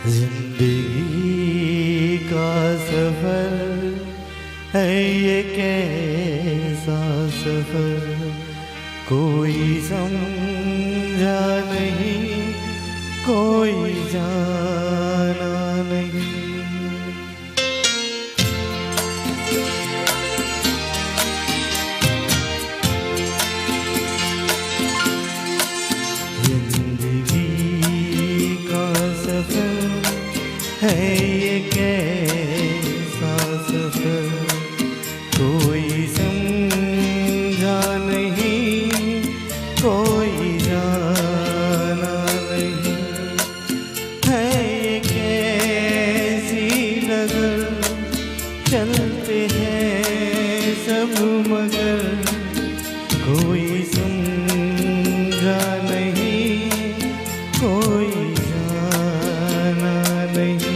जिंदगी का सफर है ये कैसा सफर, कोई समझा नहीं, कोई जाना नहीं। है ये कैसा सफर, कोई समझा नहीं, कोई जाना नहीं। है ये कैसी नगर, चलते हैं सब मगर, कोई समझा नहीं, कोई जाना नहीं।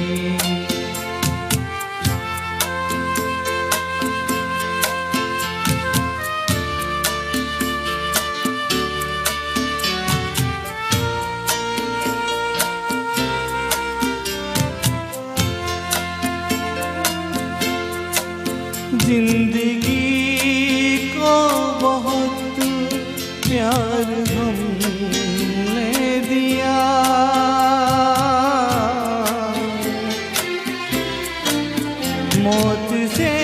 जिंदगी को बहुत प्यार हमने दिया, मौत से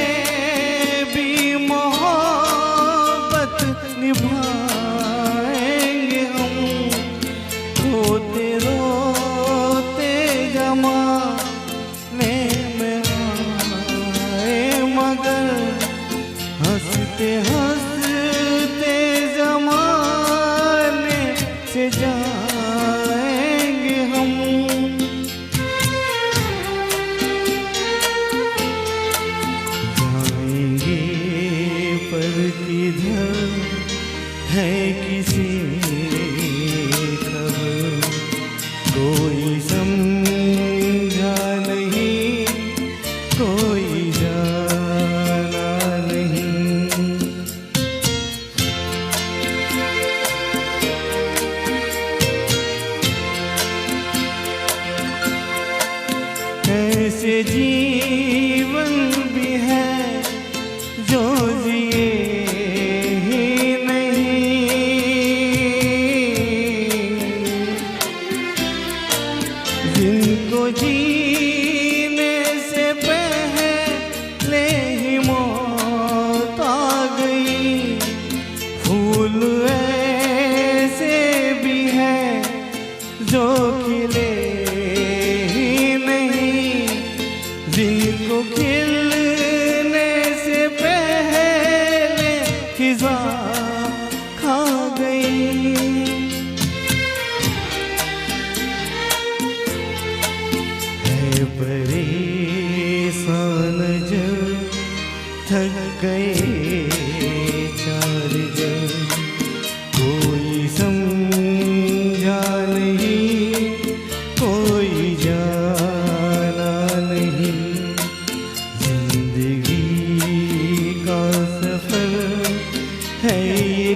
भी मोहब्बत निभाएंगे हम। रोते रोते जमाने में आए मगर, हंसते हंसते जमाने से जाएंगे हम। जाएंगे पर किधर है किसी खबर, कोई समझा नहीं, कोई जाना नहीं। ऐसे जीवन भी है जो जिए ही नहीं, जिनको जीने से पहले ही मौत आ गई। फूल ऐसे भी है जो खिले ही नहीं, जिनको खिलने से पहले खिज़ा खा गई। है परेशान जब थक गए चार जन, कोई समझा नहीं, कोई जाना नहीं। जिंदगी का सफर है ये